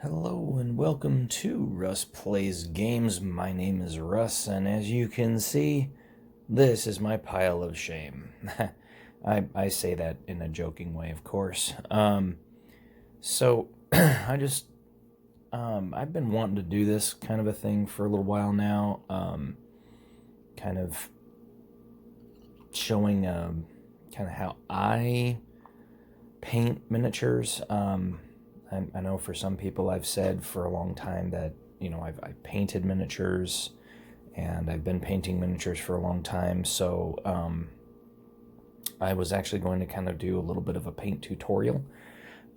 Hello and welcome to Russ Plays Games. My name is Russ, and as you can see, this is my pile of shame. I say that in a joking way, of course. So I just I've been wanting to do this kind of a thing for a little while now. Kind of showing kind of how I paint miniatures. I know for some people I've said for a long time that, I've painted miniatures and I've been painting miniatures for a long time. So I was actually going to kind of do a little bit of a paint tutorial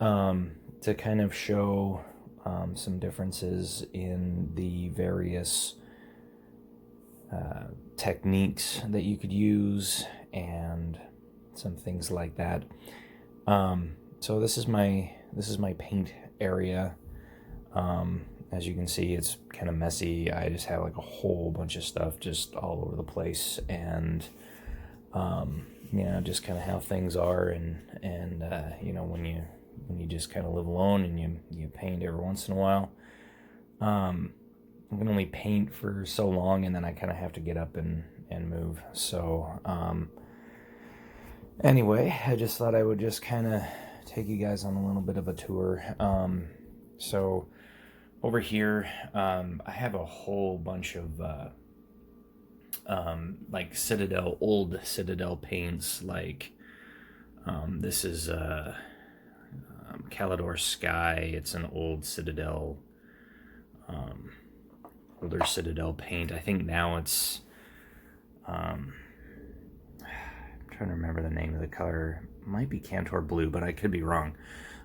to kind of show some differences in the various techniques that you could use and some things like that. So this is my paint area. As you can see, it's kind of messy. I just have like a whole bunch of stuff just all over the place, and just kind of how things are, and when you just kind of live alone and you paint every once in a while. I can only paint for so long, and then I kind of have to get up and move. So anyway, I just thought I would just kind of take you guys on a little bit of a tour. So over here, I have a whole bunch of like old Citadel paints. Like this is Calidor Sky. It's an old Citadel, older Citadel paint. I think now it's I'm trying to remember the name of the color. It might be Cantor Blue, but I could be wrong.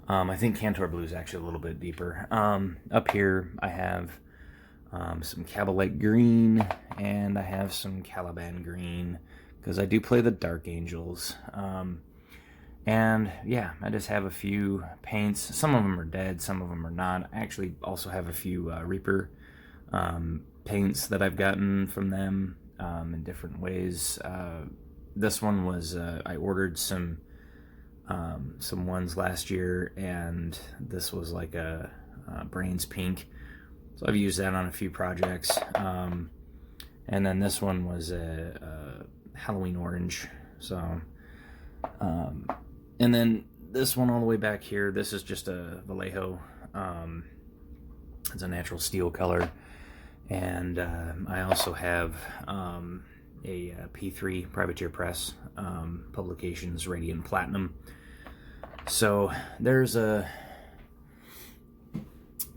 I think Cantor Blue is actually a little bit deeper. Up here I have some Cabalite Green, and I have some Caliban Green, because I do play the Dark Angels. And yeah, I just have a few paints. Some of them are dead, some of them are not. I actually also have a few Reaper paints that I've gotten from them in different ways. This one was I ordered some ones last year, and this was like a Brains Pink, so I've used that on a few projects. And then this one was a Halloween Orange. So and then this one all the way back here, this is just a Vallejo. It's a natural steel color. And I also have a P3 Privateer Press Publications Radiant Platinum. So there's a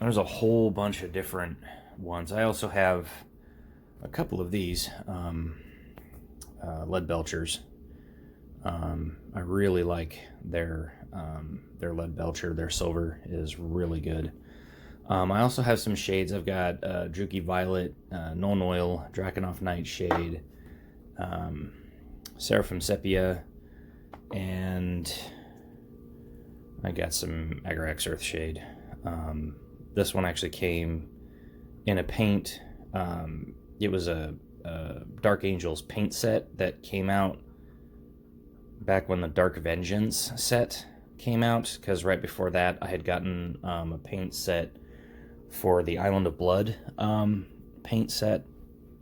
whole bunch of different ones. I also have a couple of these lead belchers. I really like their lead belcher. Their silver is really good. I also have some shades. I've got Druki Violet, Nuln Oil, Drakenhof Nightshade, Seraphim Sepia, and I got some Agarax Earthshade. This one actually came in a paint. It was a Dark Angels paint set that came out back when the Dark Vengeance set came out, because right before that I had gotten a paint set for the Island of Blood paint set,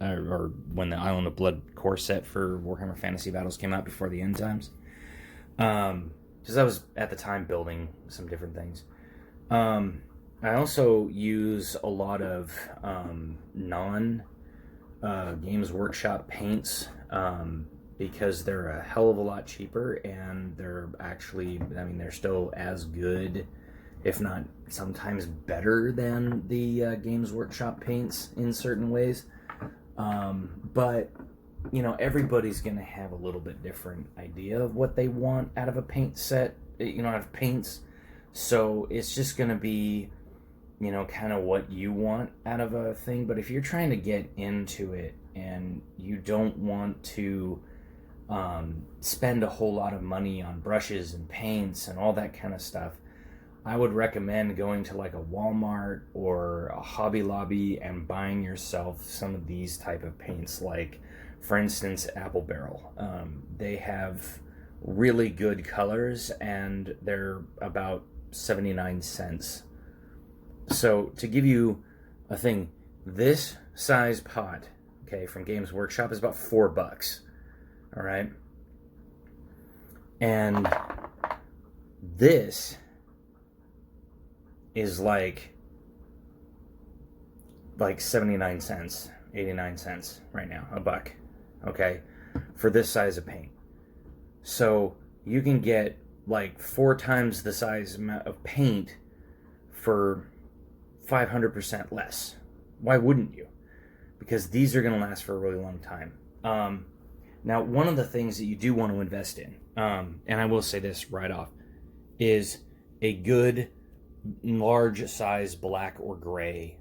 or when the Island of Blood core set for Warhammer Fantasy Battles came out before the end times, because I was at the time building some different things. I also use a lot of non Games Workshop paints, because they're a hell of a lot cheaper, and they're actually, they're still as good, if not sometimes better than the Games Workshop paints in certain ways. But everybody's gonna have a little bit different idea of what they want out of a paint set, out of paints. So it's just gonna be, kind of what you want out of a thing. But if you're trying to get into it and you don't want to spend a whole lot of money on brushes and paints and all that kind of stuff, I would recommend going to like a Walmart or a Hobby Lobby and buying yourself some of these type of paints. Like, for instance, Apple Barrel. They have really good colors, and they're about 79 cents So to give you a thing, this size pot, okay, from Games Workshop is about $4. All right. And this is like 79 cents, 89 cents right now, $1, okay, for this size of paint. So you can get like 4 times the size amount of paint for 500% less. Why wouldn't you? Because these are going to last for a really long time. Now, one of the things that you do want to invest in, and I will say this right off, is a good large size black or gray,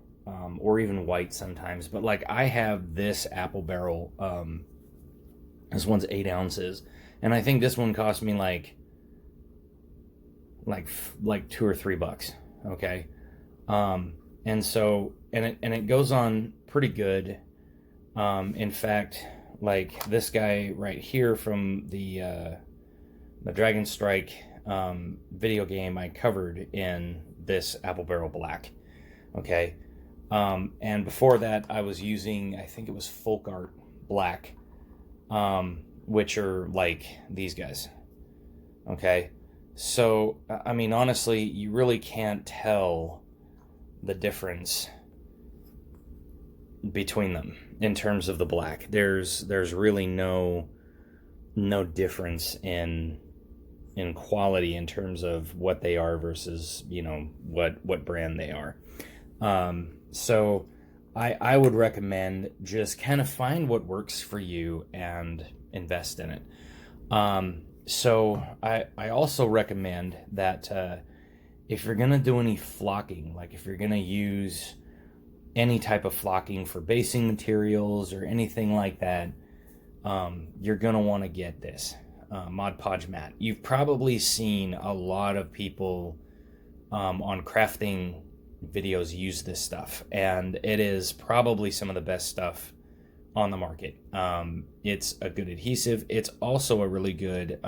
or even white sometimes. But like I have this apple barrel, this one's 8 ounces, and I think this one cost me like $2 or $3. Okay, and so it goes on pretty good. In fact, like this guy right here from the Dragon Strike video game, I covered in this apple barrel black. Okay, and before that I was using, I think it was Folk Art black, which are like these guys. Okay, so I mean, honestly, you really can't tell the difference between them in terms of the black. There's really no difference in quality in terms of what they are versus, you know, what brand they are. So I would recommend just kind of find what works for you and invest in it. So I also recommend that if you're gonna do any flocking, like if you're gonna use any type of flocking for basing materials or anything like that, you're gonna want to get this Mod Podge mat. You've probably seen a lot of people on crafting videos use this stuff, and it is probably some of the best stuff on the market. It's a good adhesive. It's also a really good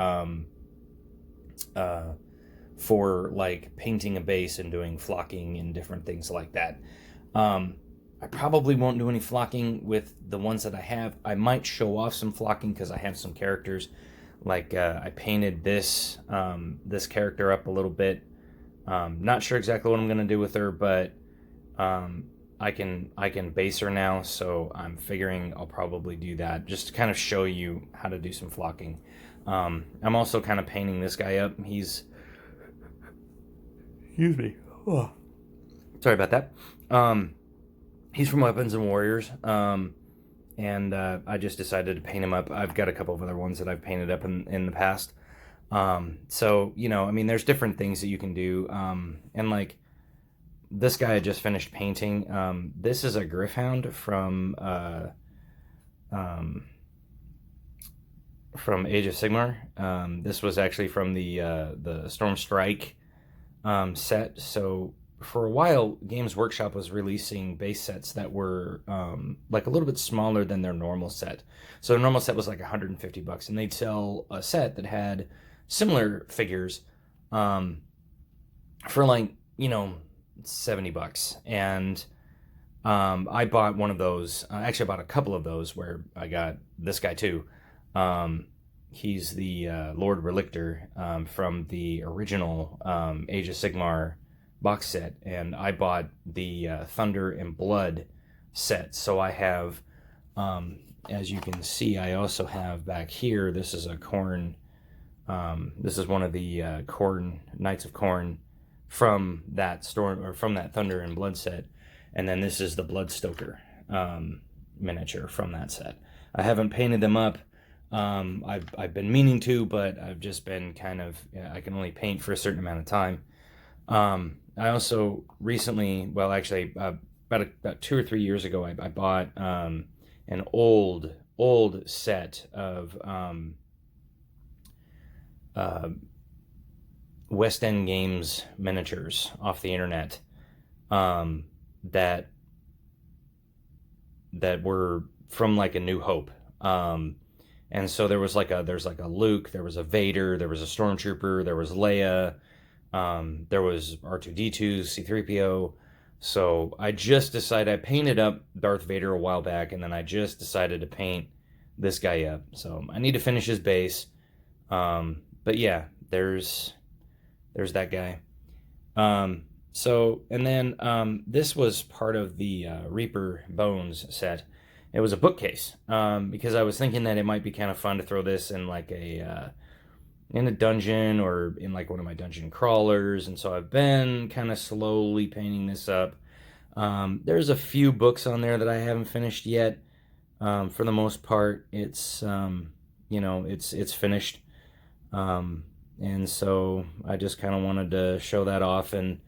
for like painting a base and doing flocking and different things like that. I probably won't do any flocking with the ones that I have. I might show off some flocking because I have some characters. Like I painted this this character up a little bit. Not sure exactly what I'm gonna do with her, but I can base her now, so I'm figuring I'll probably do that just to kind of show you how to do some flocking. I'm also kind of painting this guy up. He's, excuse me, oh, sorry about that. He's from Weapons and Warriors, and I just decided to paint him up. I've got a couple of other ones that I've painted up in the past. So, you know, I mean, there's different things that you can do. And like this guy I just finished painting. This is a Griffhound from Age of Sigmar. This was actually from the Storm Strike set. So for a while, Games Workshop was releasing base sets that were like a little bit smaller than their normal set. So the normal set was like $150, and they'd sell a set that had similar figures for like, you know, $70. And I bought one of those. Actually, I bought a couple of those where I got this guy too. He's the Lord Relictor from the original Age of Sigmar box set, and I bought the Thunder and Blood set. So I have, as you can see, I also have back here, this is a Khorne, this is one of the Khorne, Knights of Khorne from that storm, or from that Thunder and Blood set, and then this is the Bloodstoker miniature from that set. I haven't painted them up. I've been meaning to, but I've just been kind of, I can only paint for a certain amount of time. I also recently, well, actually, about 2 or 3 years ago, I bought an old set of West End Games miniatures off the internet that were from like A New Hope. And so there's like a Luke, there was a Vader, there was a Stormtrooper, there was Leia. There was R2-D2, C-3PO, So I just decided, I painted up Darth Vader a while back, and then I just decided to paint this guy up. So I need to finish his base. But yeah, there's that guy. And then this was part of the Reaper Bones set. It was a bookcase, because I was thinking that it might be kind of fun to throw this in like in a dungeon or in like one of my dungeon crawlers. And so I've been kind of slowly painting this up. There's a few books on there that I haven't finished yet. For the most part, it's it's finished. And so I just kind of wanted to show that off and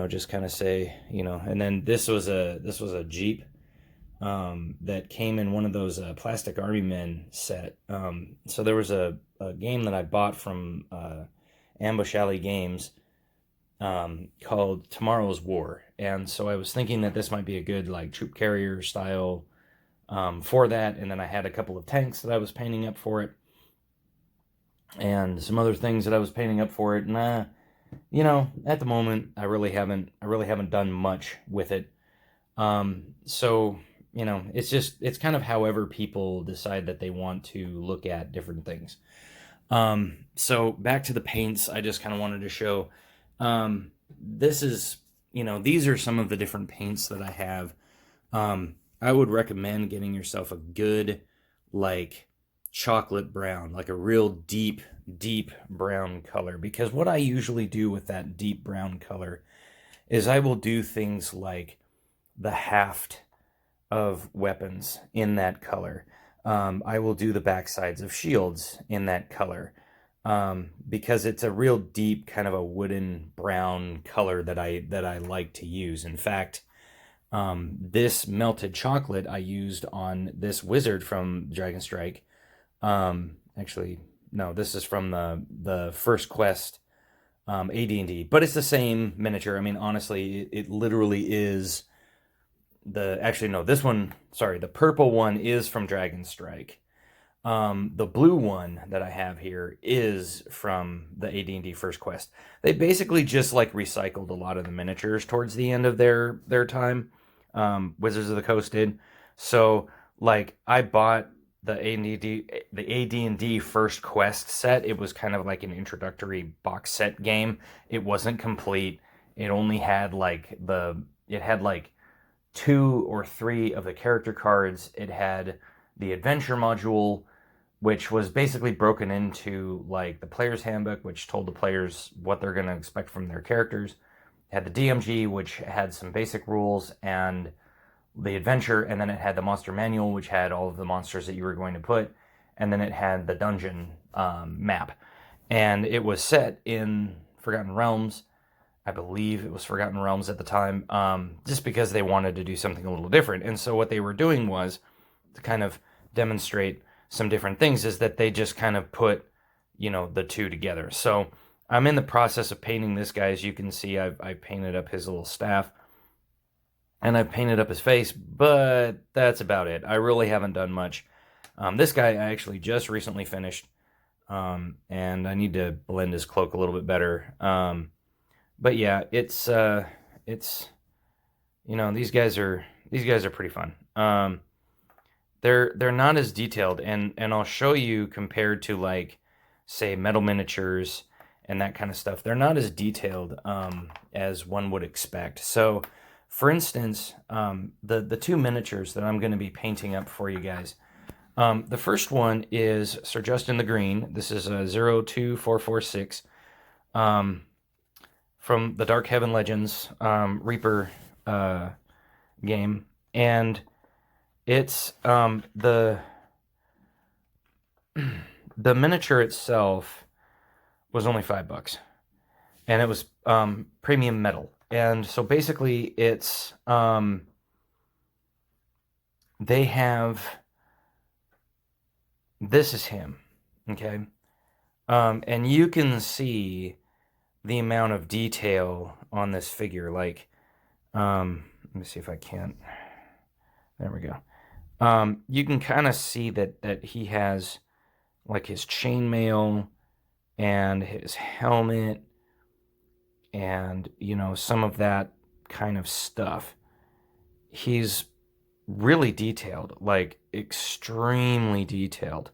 just kind of say, and then this was a Jeep that came in one of those plastic army men set. So there was a game that I bought from Ambush Alley Games called Tomorrow's War, and so I was thinking that this might be a good like troop carrier style for that. And then I had a couple of tanks that I was painting up for it, and some other things that I was painting up for it. And at the moment, I really haven't done much with it. So it's kind of however people decide that they want to look at different things. So back to the paints, I just kind of wanted to show. This is these are some of the different paints that I have. I would recommend getting yourself a good like chocolate brown, like a real deep brown color, because what I usually do with that deep brown color is I will do things like the haft of weapons in that color. I will do the backsides of shields in that color, because it's a real deep kind of a wooden brown color that I like to use. In fact, this melted chocolate I used on this wizard from Dragon Strike. Actually, no, this is from the first quest, AD&D, but it's the same miniature. I mean, honestly, it literally is the purple one is from Dragon Strike. The blue one that I have here is from the AD&D first quest. They basically just like recycled a lot of the miniatures towards the end of their time. Wizards of the Coast did. So like I bought the AD&D first quest set. It was kind of like an introductory box set game. It wasn't complete. It only had like two or three of the character cards. It had the adventure module, which was basically broken into like the player's handbook, which told the players what they're going to expect from their characters. It had the DMG, which had some basic rules and the adventure, and then it had the monster manual, which had all of the monsters that you were going to put, and then it had the dungeon map. And it was set in Forgotten Realms. I believe it was Forgotten Realms at the time, just because they wanted to do something a little different. And so what they were doing was to kind of demonstrate some different things, is that they just kind of put, the two together. So I'm in the process of painting this guy. As you can see, I painted up his little staff, and I've painted up his face, but that's about it. I really haven't done much. This guy I actually just recently finished, and I need to blend his cloak a little bit better. But yeah, it's these guys are pretty fun. They're not as detailed, and I'll show you compared to like say metal miniatures and that kind of stuff. They're not as detailed as one would expect. So for instance, the two miniatures that I'm going to be painting up for you guys. The first one is Sir Justin the Green. This is a 02446 from the Dark Heaven Legends Reaper game. And it's the miniature itself was only $5, and it was premium metal. And so basically it's they have, this is him, okay? And you can see the amount of detail on this figure. Like, let me see if I can. There we go. You can kind of see that he has like his chainmail and his helmet, and some of that kind of stuff, he's really detailed, like extremely detailed.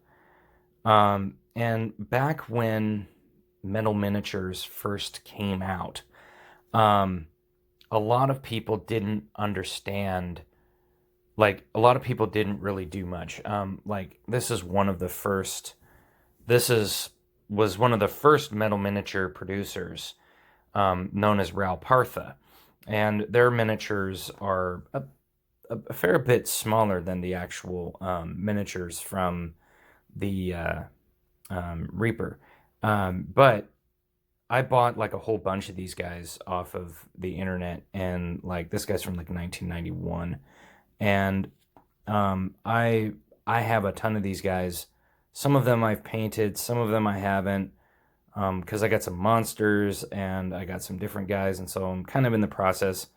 And back when metal miniatures first came out, a lot of people didn't understand, like a lot of people didn't really do much. Like this was one of the first metal miniature producers, known as Ral Partha, and their miniatures are a fair bit smaller than the actual miniatures from the Reaper. But I bought like a whole bunch of these guys off of the internet, and like this guy's from like 1991, and I have a ton of these guys. Some of them I've painted, some of them I haven't, because I got some monsters and I got some different guys, and so I'm kind of in the process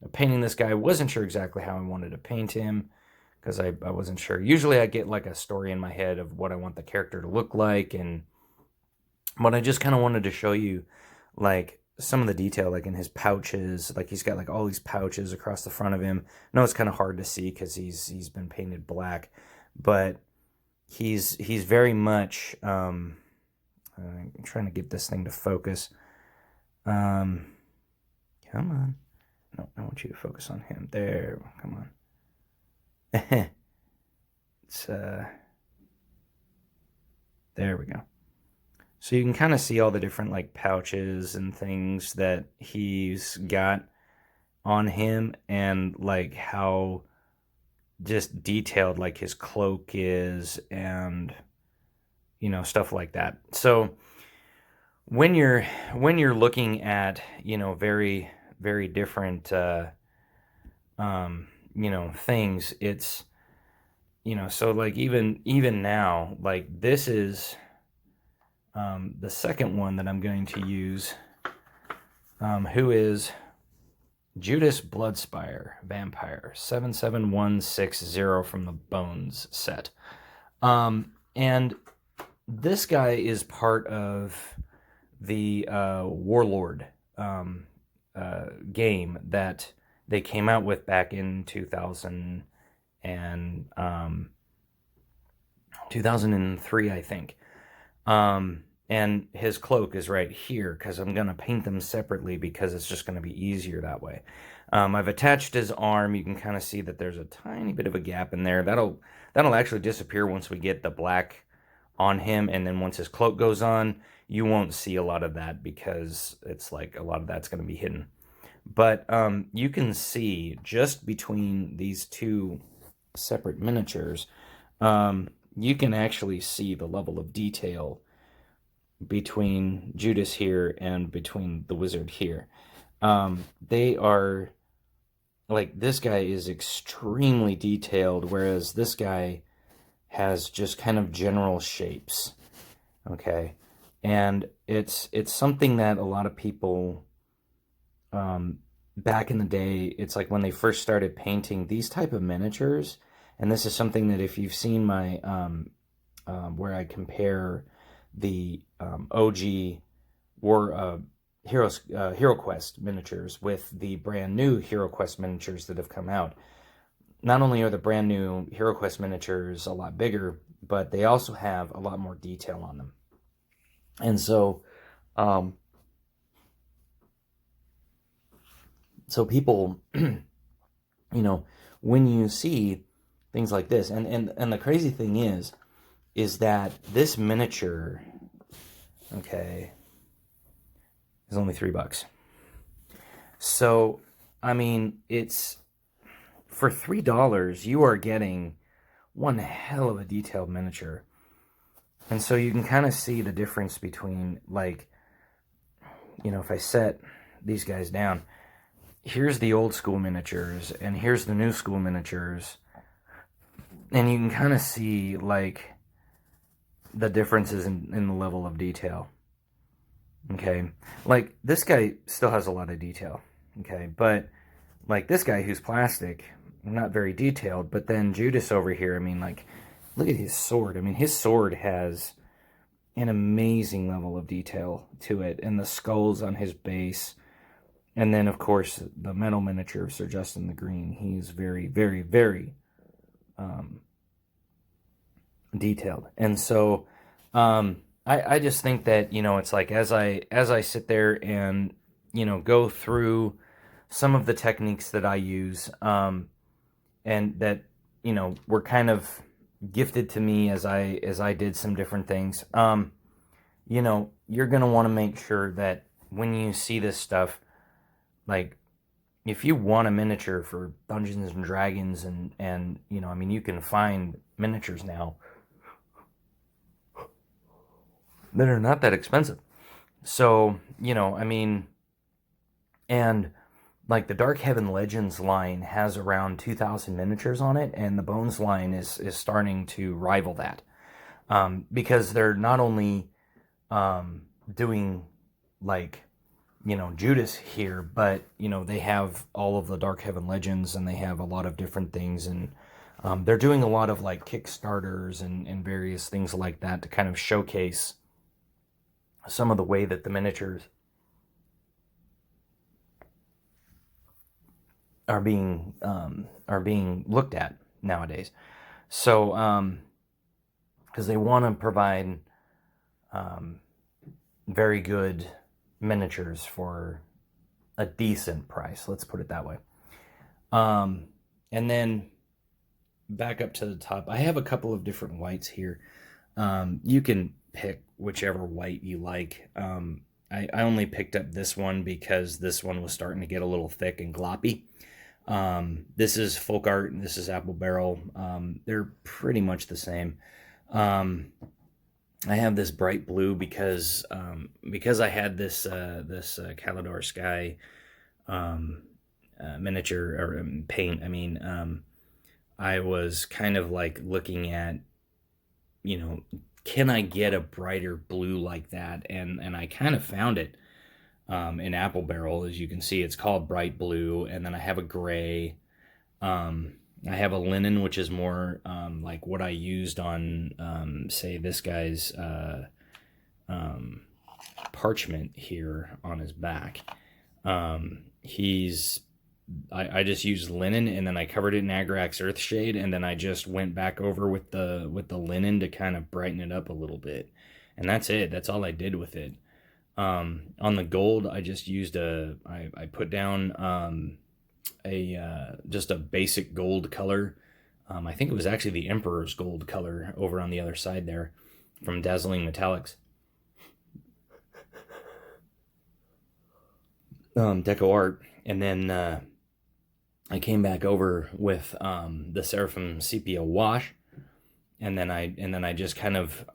of painting this guy. I wasn't sure exactly how I wanted to paint him, because I wasn't sure. Usually I get like a story in my head of what I want the character to look like, but I just kind of wanted to show you like some of the detail, like in his pouches. Like he's got like all these pouches across the front of him. I know it's kind of hard to see because he's been painted black, but he's very much I'm trying to get this thing to focus. Come on. No, I want you to focus on him. There, come on. It's there we go. So you can kind of see all the different like pouches and things that he's got on him, and like how just detailed like his cloak is, and stuff like that. So when you're looking at very very different things, it's so like even now, like this is the second one that I'm going to use, who is Judas Bloodspire Vampire 77160 from the Bones set. And this guy is part of the Warlord game that they came out with back in 2003, I think. And his cloak is right here, because I'm going to paint them separately because it's just going to be easier that way. I've attached his arm. You can kind of see that there's a tiny bit of a gap in there. That'll actually disappear once we get the black on him, and then once his cloak goes on, you won't see a lot of that because it's like a lot of that's going to be hidden. But you can see just between these two separate miniatures, you can actually see the level of detail between Judas here and between the wizard here. They are, like, this guy is extremely detailed, whereas this guy has just kind of general shapes. Okay, and it's something that a lot of people back in the day, it's like when they first started painting these type of miniatures, and this is something that if you've seen my where I compare the OG Hero Quest miniatures with the brand new Hero Quest miniatures that have come out. Not only are the brand new Hero Quest miniatures a lot bigger, but they also have a lot more detail on them. And so so people, when you see things like this, and the crazy thing is that this miniature, okay, is only $3. So, I mean, it's, for $3, you are getting one hell of a detailed miniature. And so you can kind of see the difference between, like, if I set these guys down, here's the old school miniatures, and here's the new school miniatures. And you can kind of see, like, the differences in the level of detail. Okay, like, this guy still has a lot of detail. Okay, but, like, this guy who's plastic, not very detailed. But then Judas over here, I mean, like, look at his sword. I mean, his sword has an amazing level of detail to it, and the skulls on his base. And then, of course, the metal miniature of Sir Justin the Green. He's very, very, very detailed. And so I just think that, it's like as I sit there and, go through some of the techniques that I use, and that, were kind of gifted to me as I did some different things. You're going to want to make sure that when you see this stuff, like, if you want a miniature for Dungeons and Dragons, and you can find miniatures now that are not that expensive. So, and like the Dark Heaven Legends line has around 2,000 miniatures on it, and the Bones line is starting to rival that, because they're not only doing like Judas here, but they have all of the Dark Heaven Legends, and they have a lot of different things, and they're doing a lot of like Kickstarters and various things like that to kind of showcase some of the way that the miniatures are being looked at nowadays. So because they want to provide very good miniatures for a decent price, let's put it that way. And then back up to the top, I have a couple of different whites here. You can pick whichever white you like. I only picked up this one because this one was starting to get a little thick and gloppy. This is folk art, and this is apple barrel. They're pretty much the same. I have this bright blue because I had this Calidor Sky miniature or paint. I mean, I was kind of like looking at, can I get a brighter blue like that? And I kind of found it in apple barrel. As you can see, it's called bright blue. And then I have a gray. I have a linen, which is more like what I used on, say, this guy's parchment here on his back. I just used linen, and then I covered it in Agrax Earthshade, and then I just went back over with the linen to kind of brighten it up a little bit. And that's it. That's all I did with it. On the gold, I just used I put down just a basic gold color. I think it was actually the Emperor's gold color over on the other side there from Dazzling Metallics. Deco Art. And then I came back over with the Seraphim Sepia Wash, and then I just kind of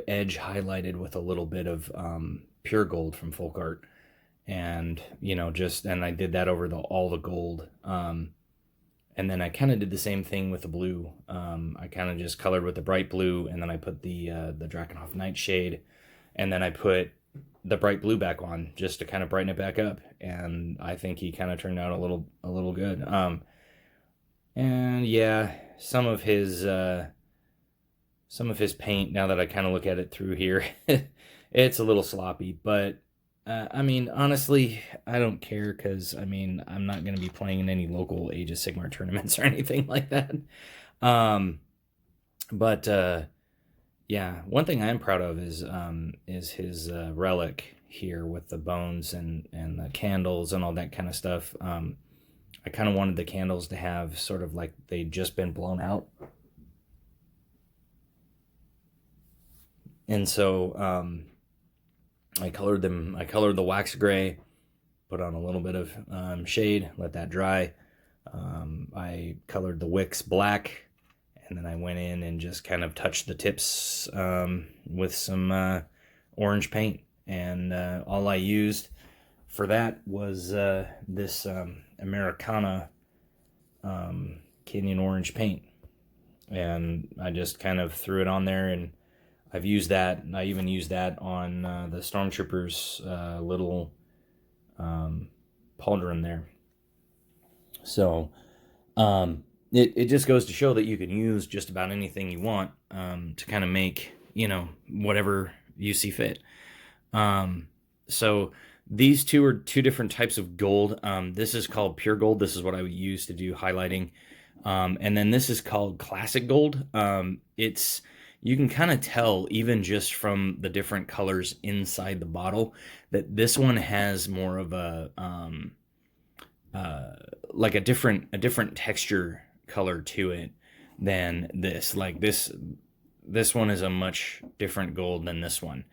edge highlighted with a little bit of pure gold from Folk Art, and and I did that over all the gold, and then I kind of did the same thing with the blue. I kind of just colored with the bright blue, and then I put the Drakenhof Nightshade, and then I put the bright blue back on just to kind of brighten it back up, and I think he kind of turned out a little good. And yeah, some of his paint, now that I kind of look at it through here, it's a little sloppy, but I mean, honestly, I don't care, because I mean, I'm not going to be playing in any local Age of Sigmar tournaments or anything like that. But yeah, one thing I am proud of is his relic here with the bones and the candles and all that kind of stuff. I kind of wanted the candles to have sort of like they'd just been blown out. And so I colored them. I colored the wax gray, put on a little bit of shade, let that dry. I colored the wicks black, and then I went in and just kind of touched the tips with some orange paint. And all I used for that was this Americana Canyon orange paint. And I just kind of threw it on there, and I've used that. And I even used that on the Stormtroopers' little pauldron there. So it just goes to show that you can use just about anything you want to kind of make, whatever you see fit. So These two are two different types of gold. This is called pure gold. This is what I would use to do highlighting. And then this is called classic gold. You can kind of tell even just from the different colors inside the bottle that this one has more of a like a different texture color to it than this. Like this one is a much different gold than this one.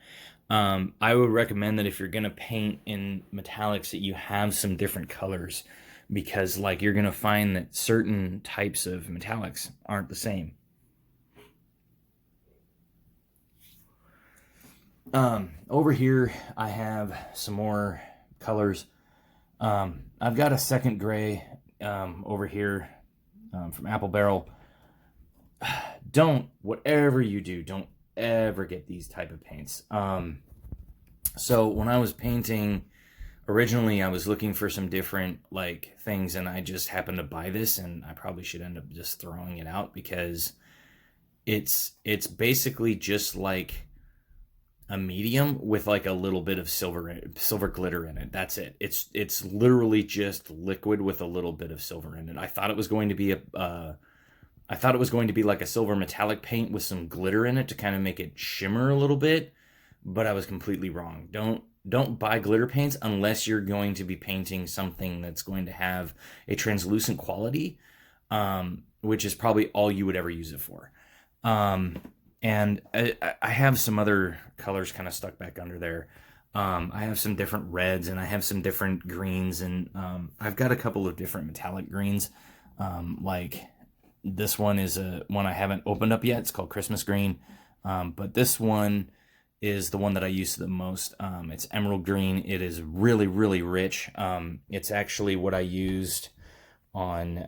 I would recommend that if you're gonna paint in metallics that you have some different colors, because like you're gonna find that certain types of metallics aren't the same. Over here I have some more colors. I've got a second gray over here from Apple Barrel. Whatever you do, don't ever get these type of paints. So when I was painting originally, I was looking for some different like things, and I just happened to buy this, and I probably should end up just throwing it out because it's basically just like a medium with like a little bit of silver glitter in it. That's it. It's literally just liquid with a little bit of silver in it. I thought it was going to be like a silver metallic paint with some glitter in it to kind of make it shimmer a little bit, but I was completely wrong. Don't buy glitter paints unless you're going to be painting something that's going to have a translucent quality, which is probably all you would ever use it for. And I have some other colors kind of stuck back under there. I have some different reds, and I have some different greens, and I've got a couple of different metallic greens. Like this one is one I haven't opened up yet. It's called Christmas Green. But this one is the one that I use the most. It's emerald green. It is really, really rich. It's actually what I used on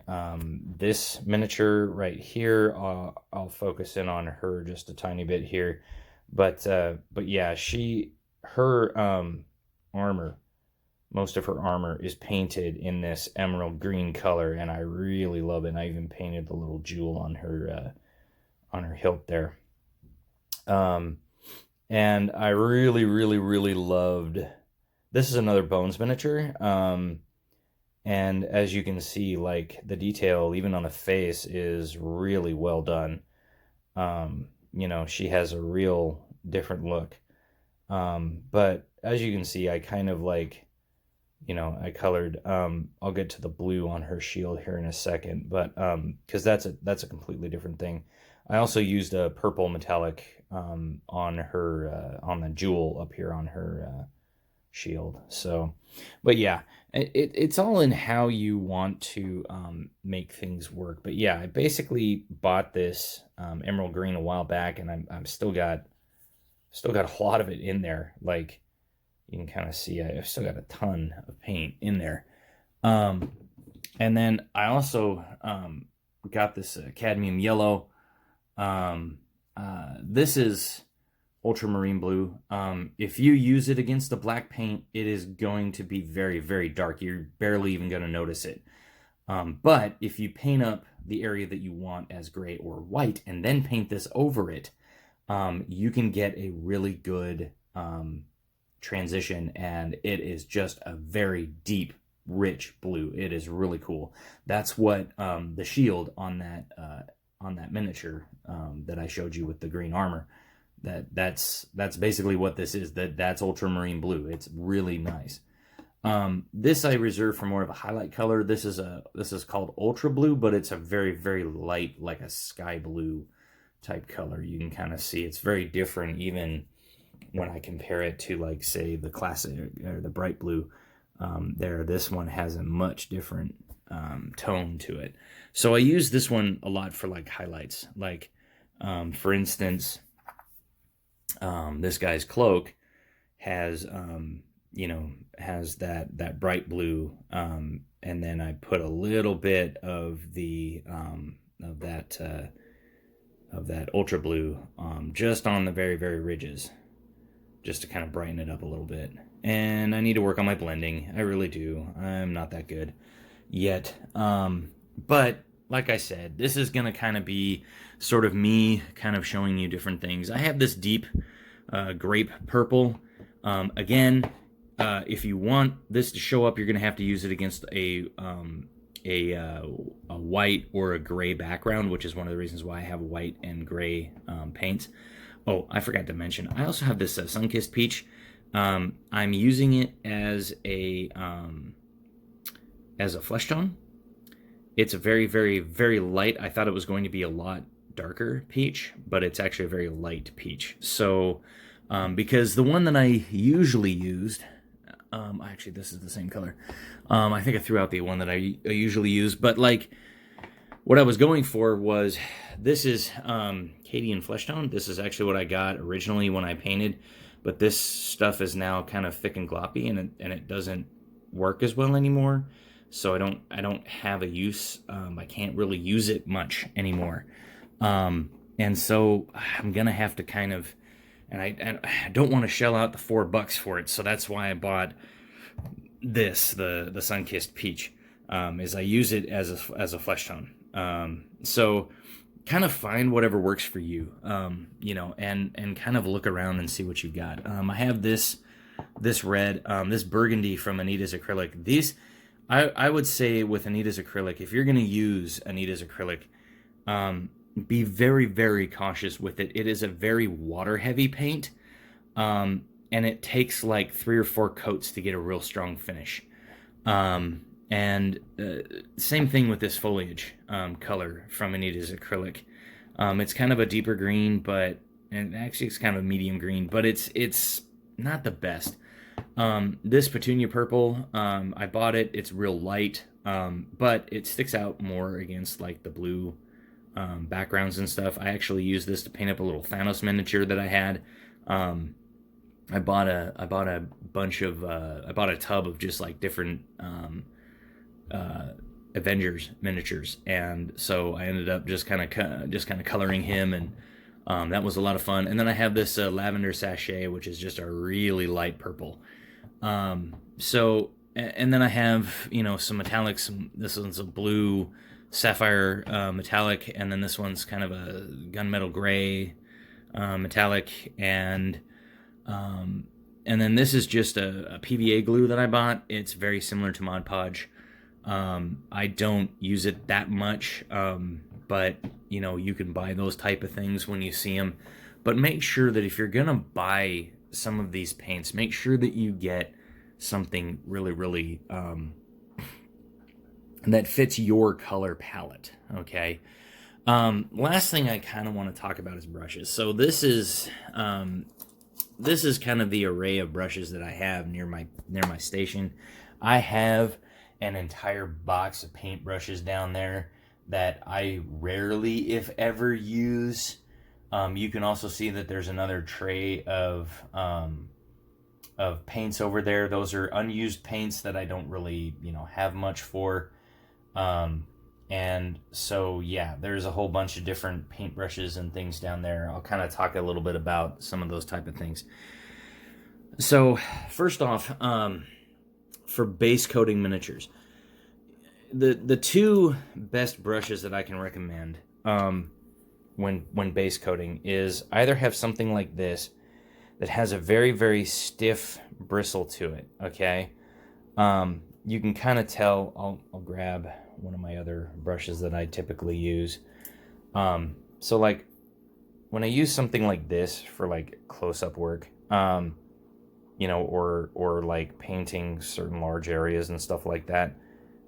this miniature right here. I'll focus in on her just a tiny bit here, but yeah, her armor, most of her armor is painted in this emerald green color, and I really love it. And I even painted the little jewel on her hilt there. And I really, really, really loved. This is another Bones miniature. And as you can see, like the detail, even on the face, is really well done. She has a real different look. But as you can see, I kind of like, I colored, I'll get to the blue on her shield here in a second, but, cause that's a completely different thing. I also used a purple metallic, on her, on the jewel up here on her, shield. So, but yeah, it's all in how you want to make things work. But yeah, I basically bought this emerald green a while back, and I'm still got a lot of it in there. Like you can kind of see, I've still got a ton of paint in there. And then I also got this cadmium yellow. This is ultramarine blue. If you use it against the black paint, it is going to be very, very dark. You're barely even going to notice it. But if you paint up the area that you want as gray or white and then paint this over it, you can get a really good transition, and it is just a very deep, rich blue. It is really cool. That's what the shield on that miniature that I showed you with the green armor. That's basically what this is. That's ultramarine blue. It's really nice. This I reserve for more of a highlight color. This is called ultra blue, but it's a very, very light, like a sky blue type color. You can kind of see it's very different even when I compare it to, like, say, the classic or the bright blue. This one has a much different tone to it. So I use this one a lot for like highlights. Like, for instance, this guy's cloak has has that bright blue, and then I put a little bit of that ultra blue just on the very, very ridges, just to kind of brighten it up a little bit. And I need to work on my blending. I really do. I'm not that good yet. But like I said, this is going to kind of be sort of me kind of showing you different things. I have this deep grape purple. Again, if you want this to show up, you're going to have to use it against a white or a gray background, which is one of the reasons why I have white and gray paints. Oh, I forgot to mention, I also have this Sun-Kissed Peach. I'm using it as a flesh tone. It's a very, very, very light. I thought it was going to be a lot darker peach, but it's actually a very light peach. So, because the one that I usually used, actually this is the same color. I think I threw out the one that I usually use, but like what I was going for was, this is Cadian Flesh Tone. This is actually what I got originally when I painted, but this stuff is now kind of thick and gloppy, and it doesn't work as well anymore. So I don't have a use. I can't really use it much anymore. And so I'm gonna have to kind of, and I don't want to shell out the $4 for it. So that's why I bought this, the Sun-Kissed Peach, is I use it as a flesh tone. So kind of find whatever works for you, you know, and kind of look around and see what you got. I have this red, this burgundy from Anita's Acrylic. These, I would say with Anita's Acrylic, if you're going to use Anita's Acrylic, be very, very cautious with it. It is a very water-heavy paint, and it takes like 3 or 4 coats to get a real strong finish. And same thing with this foliage color from Anita's Acrylic. It's kind of a deeper green, and actually it's kind of a medium green, but it's not the best. This Petunia Purple, I bought it. It's real light, but it sticks out more against like the blue backgrounds and stuff. I actually used this to paint up a little Thanos miniature that I had. I bought a tub of just like different Avengers miniatures, and so I ended up just kind of coloring him, and that was a lot of fun. And then I have this lavender sachet, which is just a really light purple. So, and then I have, you know, some metallics. This one's a blue sapphire metallic, and then this one's kind of a gunmetal gray metallic, and then this is just a PVA glue that I bought. It's very similar to Mod Podge. I don't use it that much, but you know, you can buy those type of things when you see them. But make sure that if you're gonna buy some of these paints, make sure that you get something really, really that fits your color palette. Okay. Last thing I kind of want to talk about is brushes. So this is kind of the array of brushes that I have near my station. I have an entire box of paintbrushes down there that I rarely, if ever, use. You can also see that there's another tray of paints over there. Those are unused paints that I don't really, you know, have much for. And so, yeah, there's a whole bunch of different paintbrushes and things down there. I'll kind of talk a little bit about some of those type of things. So, first off, for base coating miniatures, the two best brushes that I can recommend when base coating is either have something like this that has a very, very stiff bristle to it, okay? You can kind of tell. I'll grab one of my other brushes that I typically use. So like when I use something like this for like close-up work, you know, or like painting certain large areas and stuff like that,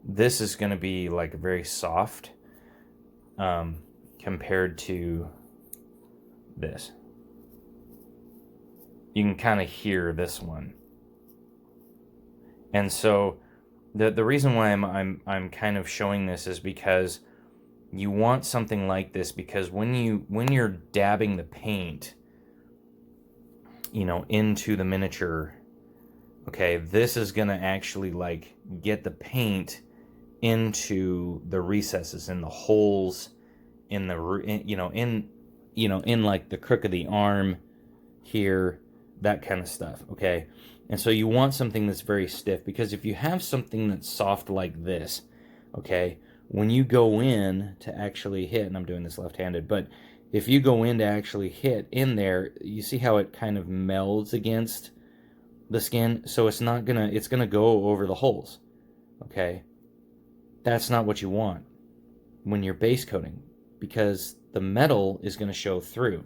this is going to be like very soft compared to this. You can kind of hear this one. And so the reason why I'm kind of showing this is because you want something like this, because when you're dabbing the paint, you know, into the miniature, okay, this is gonna actually like get the paint into the recesses and the holes in the in like the crook of the arm here, that kind of stuff, okay? And so you want something that's very stiff, because if you have something that's soft like this, okay, when you go in to actually hit, and I'm doing this left-handed, but if you go in to actually hit in there, you see how it kind of melds against the skin, so it's gonna go over the holes. Okay, that's not what you want when you're base coating, because the metal is going to show through.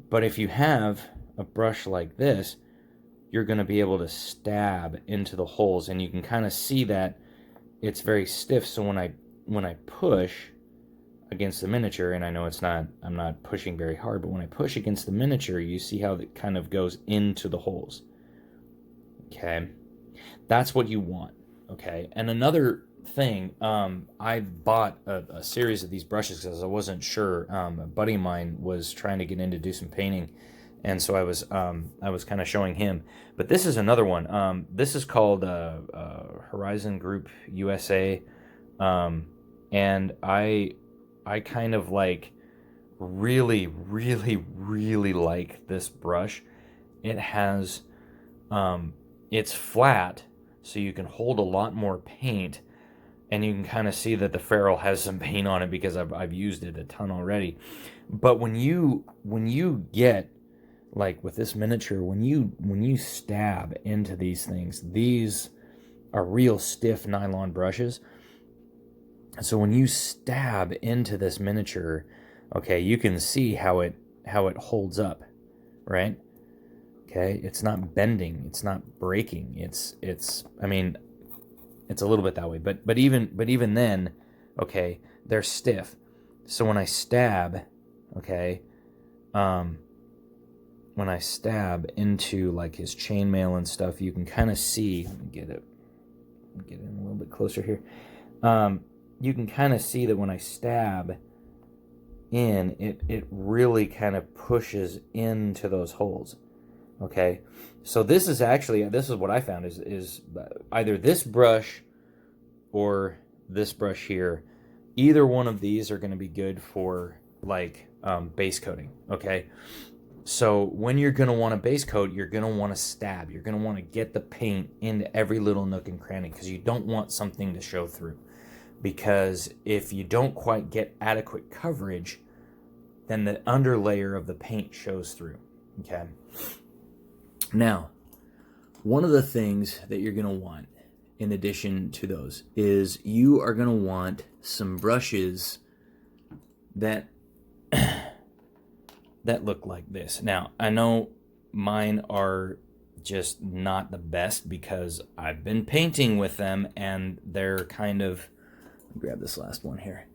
But if you have a brush like this, you're going to be able to stab into the holes, and you can kind of see that it's very stiff. So when I push against the miniature, and I know I'm not pushing very hard, but when I push against the miniature, you see how it kind of goes into the holes. Okay, that's what you want. Okay, and another thing, I bought a series of these brushes because I wasn't sure. A buddy of mine was trying to get in to do some painting, and so I was kind of showing him. But this is another one. This is called Horizon Group USA, and I kind of like really like this brush. It has it's flat, so you can hold a lot more paint, and you can kind of see that the ferrule has some paint on it because I've used it a ton already. But when you get, like with this miniature, when you stab into these things, these are real stiff nylon brushes. So when you stab into this miniature, okay, you can see how it holds up, right? Okay, it's not bending, it's not breaking. I mean, it's a little bit that way, but even then, okay, they're stiff. So when I stab, okay, when I stab into like his chainmail and stuff, you can kind of see. Let me get it in a little bit closer here. You can kind of see that when I stab in, it really kind of pushes into those holes. Okay, so this is what I found is either this brush or this brush here. Either one of these are going to be good for like base coating. Okay, so when you're going to want to base coat, you're going to want to stab. You're going to want to get the paint into every little nook and cranny, because you don't want something to show through. Because if you don't quite get adequate coverage, then the underlayer of the paint shows through. Okay. Now, one of the things that you're going to want, in addition to those, is you are going to want some brushes that that look like this. Now, I know mine are just not the best because I've been painting with them, and they're kind of, grab this last one here,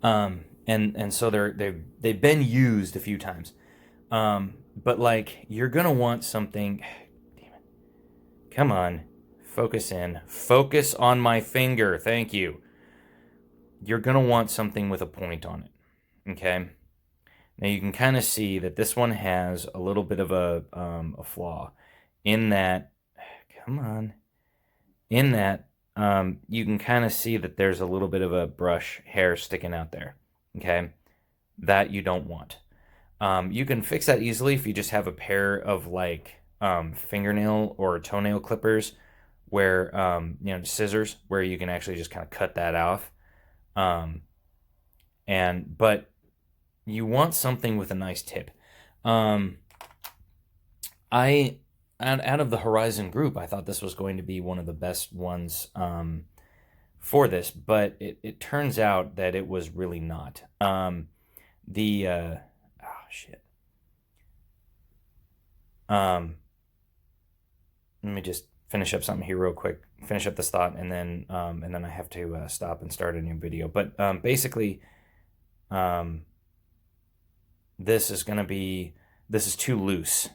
and so they've been used a few times. But like, you're gonna want something. Damn it! Come on, focus in. Focus on my finger. Thank you. You're gonna want something with a point on it. Okay. Now you can kind of see that this one has a little bit of a flaw in that. Come on. In that, you can kind of see that there's a little bit of a brush hair sticking out there. Okay, that you don't want. You can fix that easily if you just have a pair of like fingernail or toenail clippers, where scissors, where you can actually just kind of cut that off. But you want something with a nice tip. Out of the Horizon group, I thought this was going to be one of the best ones for this, but it turns out that it was really not. Let me just finish up something here real quick. Finish up this thought, and then I have to stop and start a new video. But basically, this is too loose.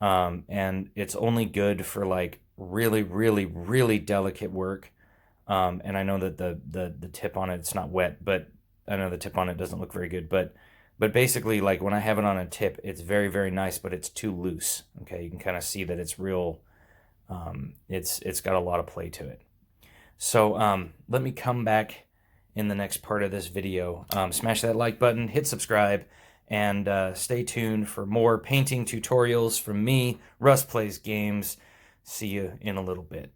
And it's only good for like really delicate work. And I know that the tip on it's not wet, but I know the tip on it doesn't look very good. But basically, like when I have it on a tip, it's very nice, but it's too loose. Okay, you can kind of see that it's real. It's got a lot of play to it. So let me come back in the next part of this video. Smash that like button, hit subscribe. And stay tuned for more painting tutorials from me, Russ Plays Games. See you in a little bit.